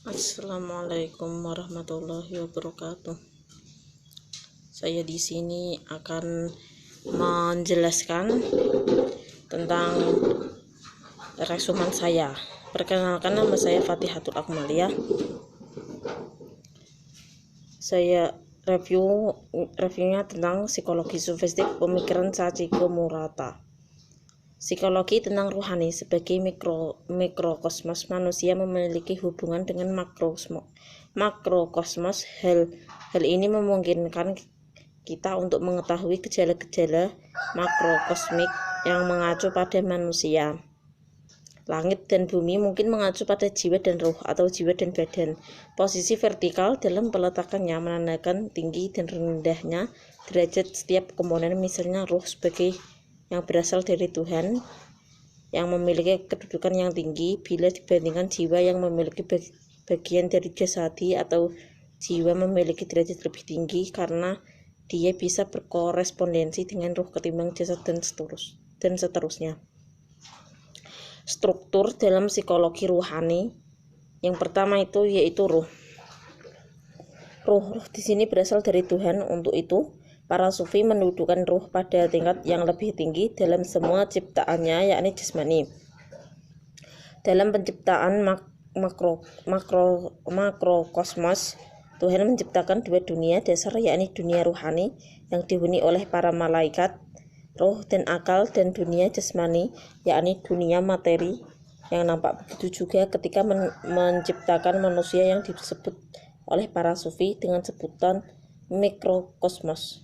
Assalamualaikum warahmatullahi wabarakatuh. Saya di sini akan menjelaskan tentang resumen saya. Perkenalkan, nama saya Fatihatul Akmaliyah. Saya reviewnya tentang psikologi sofistik pemikiran Sachiko Murata. Psikologi tentang rohani sebagai mikrokosmos manusia memiliki hubungan dengan makrokosmos. Hal ini memungkinkan kita untuk mengetahui gejala-gejala makrokosmik yang mengacu pada manusia. Langit dan bumi mungkin mengacu pada jiwa dan roh atau jiwa dan badan. Posisi vertikal dalam peletakannya menandakan tinggi dan rendahnya derajat setiap komponen, misalnya roh sebagai yang berasal dari Tuhan yang memiliki kedudukan yang tinggi bila dibandingkan jiwa yang memiliki bagian dari jasadi, atau jiwa memiliki derajat lebih tinggi karena dia bisa berkorespondensi dengan roh ketimbang jasad dan seterusnya. Struktur dalam psikologi rohani yang pertama yaitu roh. Roh di sini berasal dari Tuhan. Untuk itu para sufi mendudukan ruh pada tingkat yang lebih tinggi dalam semua ciptaannya, yakni jasmani. Dalam penciptaan makrokosmos, Tuhan menciptakan dua dunia dasar, yakni dunia rohani yang dihuni oleh para malaikat, roh dan akal, dan dunia jasmani, yakni dunia materi yang nampak. Begitu juga ketika menciptakan manusia yang disebut oleh para sufi dengan sebutan mikrokosmos.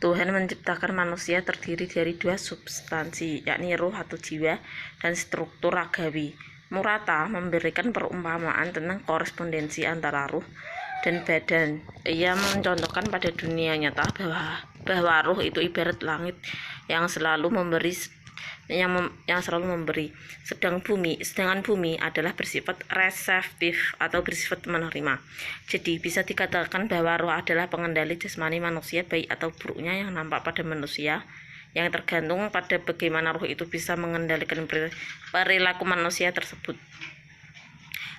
Tuhan menciptakan manusia terdiri dari dua substansi, yakni roh atau jiwa dan struktur ragawi. Murata memberikan perumpamaan tentang korespondensi antara roh dan badan. Ia mencontohkan pada dunia nyata bahwa roh itu ibarat langit yang selalu memberi, sedangkan bumi adalah bersifat reseptif atau bersifat menerima. Jadi bisa dikatakan bahwa roh adalah pengendali jasmani manusia, baik atau buruknya yang nampak pada manusia, yang tergantung pada bagaimana roh itu bisa mengendalikan perilaku manusia tersebut.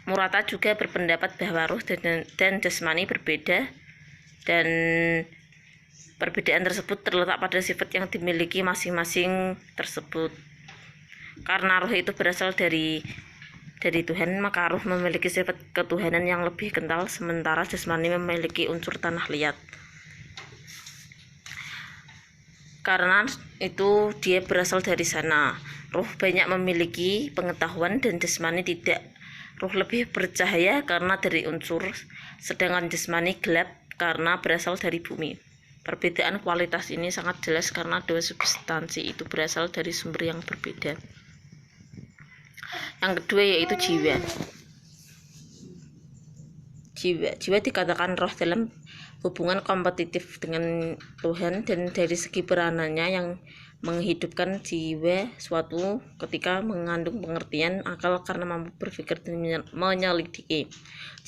Murata juga berpendapat bahwa roh dan jasmani berbeda, dan perbedaan tersebut terletak pada sifat yang dimiliki masing-masing tersebut. Karena roh itu berasal dari Tuhan, maka roh memiliki sifat ketuhanan yang lebih kental, sementara jasmani memiliki unsur tanah liat. Karena itu dia berasal dari sana. Roh banyak memiliki pengetahuan dan jasmani tidak. Roh lebih bercahaya karena dari unsur, sedangkan jasmani gelap karena berasal dari bumi. Perbedaan kualitas ini sangat jelas karena dua substansi itu berasal dari sumber yang berbeda. Yang kedua yaitu jiwa. Jiwa dikatakan roh dalam hubungan kompetitif dengan Tuhan, dan dari segi peranannya yang menghidupkan jiwa suatu ketika mengandung pengertian akal karena mampu berpikir dan menyelidiki.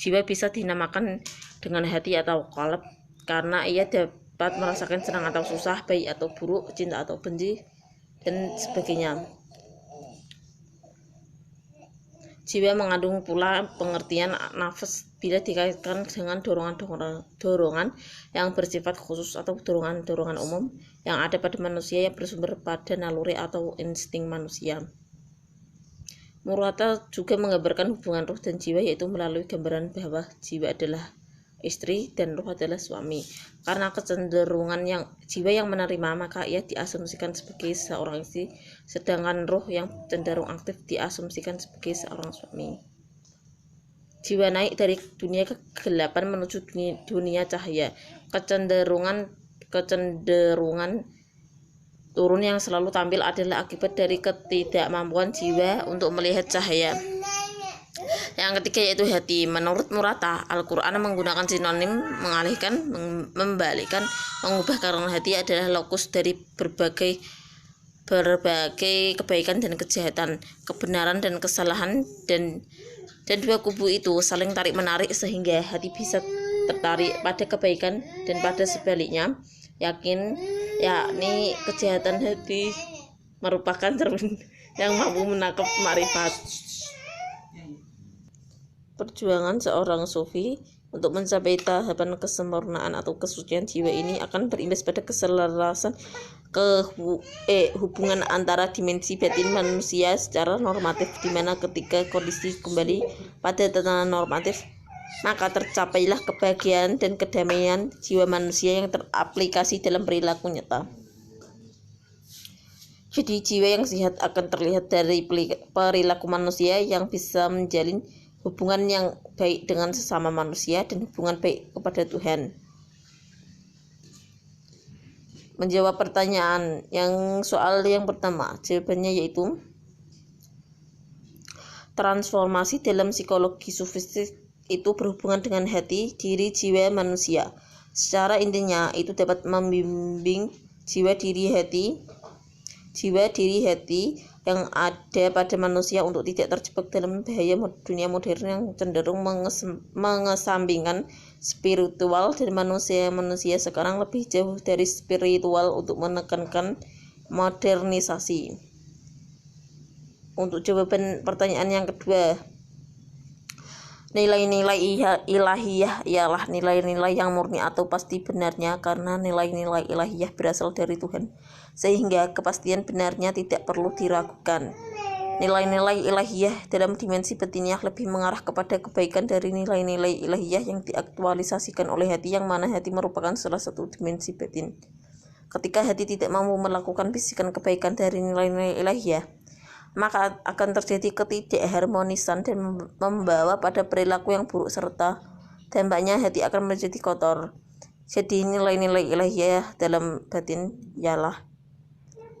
Jiwa bisa dinamakan dengan hati atau qalb karena ia dapat merasakan senang atau susah, baik atau buruk, cinta atau benci, dan sebagainya. Jiwa mengandung pula pengertian nafas bila dikaitkan dengan dorongan yang bersifat khusus atau dorongan umum yang ada pada manusia yang bersumber pada naluri atau insting manusia. Murata juga menggambarkan hubungan roh dan jiwa, yaitu melalui gambaran bahwa jiwa adalah istri dan roh adalah suami. Karena kecenderungan jiwa yang menerima, maka ia diasumsikan sebagai seorang istri, sedangkan roh yang cenderung aktif diasumsikan sebagai seorang suami. Jiwa naik dari dunia kegelapan menuju dunia cahaya. Kecenderungan turun yang selalu tampil adalah akibat dari ketidakmampuan jiwa untuk melihat cahaya. Yang ketiga yaitu hati. Menurut Murata, Al-Quran menggunakan sinonim mengalihkan, membalikkan, mengubah, karena hati adalah lokus dari berbagai kebaikan dan kejahatan, kebenaran dan kesalahan, dan dua kubu itu saling tarik-menarik sehingga hati bisa tertarik pada kebaikan dan pada sebaliknya, yakni kejahatan hati merupakan cermin yang mampu menangkap makrifat. Perjuangan seorang sufi untuk mencapai tahapan kesempurnaan atau kesucian jiwa ini akan berimbas pada keselarasan hubungan antara dimensi batin manusia secara normatif, di mana ketika kondisi kembali pada tatanan normatif, maka tercapailah kebahagiaan dan kedamaian jiwa manusia yang teraplikasi dalam perilaku nyata. Jadi jiwa yang sehat akan terlihat dari perilaku manusia yang bisa menjalin hubungan yang baik dengan sesama manusia dan hubungan baik kepada Tuhan. Menjawab pertanyaan soal yang pertama, jawabannya yaitu transformasi dalam psikologi sufistik itu berhubungan dengan hati, diri, jiwa manusia. Secara intinya itu dapat membimbing jiwa diri hati yang ada pada manusia untuk tidak terjebak dalam bahaya dunia modern yang cenderung mengesampingkan spiritual, dan manusia sekarang lebih jauh dari spiritual untuk menekankan modernisasi. Untuk jawaban pertanyaan yang kedua, nilai-nilai ilahiyah ialah nilai-nilai yang murni atau pasti benarnya, karena nilai-nilai ilahiyah berasal dari Tuhan, sehingga kepastian benarnya tidak perlu diragukan. Nilai-nilai ilahiyah dalam dimensi batiniah lebih mengarah kepada kebaikan dari nilai-nilai ilahiyah yang diaktualisasikan oleh hati, yang mana hati merupakan salah satu dimensi batin. Ketika hati tidak mampu melakukan bisikan kebaikan dari nilai-nilai ilahiyah, maka akan terjadi ketidakharmonisan dan membawa pada perilaku yang buruk, serta dampaknya hati akan menjadi kotor. Jadi nilai-nilai ilahiyah dalam batin ialah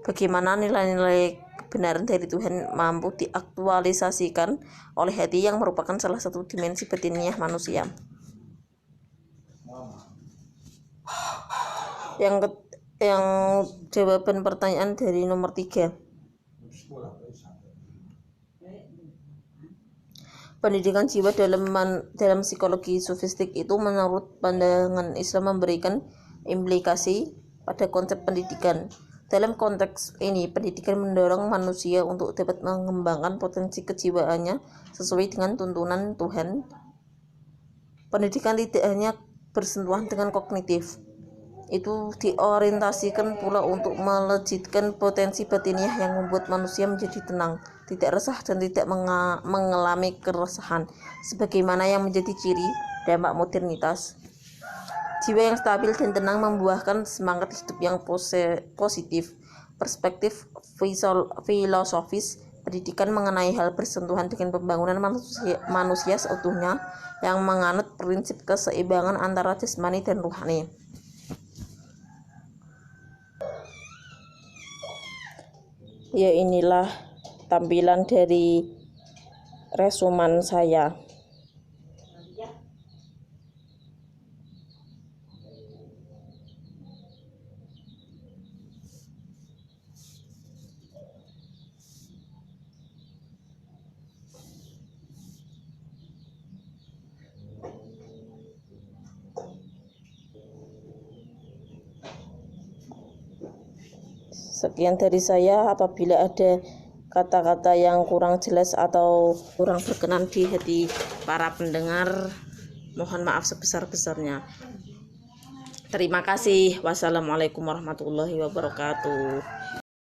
bagaimana nilai-nilai kebenaran dari Tuhan mampu diaktualisasikan oleh hati, yang merupakan salah satu dimensi batiniah manusia. Yang jawaban pertanyaan dari nomor 3. Pendidikan jiwa dalam psikologi sufistik itu menurut pandangan Islam memberikan implikasi pada konsep pendidikan. Dalam konteks ini, pendidikan mendorong manusia untuk dapat mengembangkan potensi kejiwaannya sesuai dengan tuntunan Tuhan. Pendidikan tidak hanya bersentuhan dengan kognitif, itu diorientasikan pula untuk melejitkan potensi batiniah yang membuat manusia menjadi tenang, tidak resah, dan tidak mengalami keresahan, sebagaimana yang menjadi ciri dampak modernitas. Jiwa yang stabil dan tenang membuahkan semangat hidup yang positif. Perspektif filosofis pendidikan mengenai hal bersentuhan dengan pembangunan manusia seutuhnya, yang menganut prinsip keseimbangan antara jasmani dan rohani. Ya, inilah tampilan dari resuman saya. Sekian dari saya. Apabila ada kata-kata yang kurang jelas atau kurang berkenan di hati para pendengar, mohon maaf sebesar-besarnya. Terima kasih. Wassalamualaikum warahmatullahi wabarakatuh.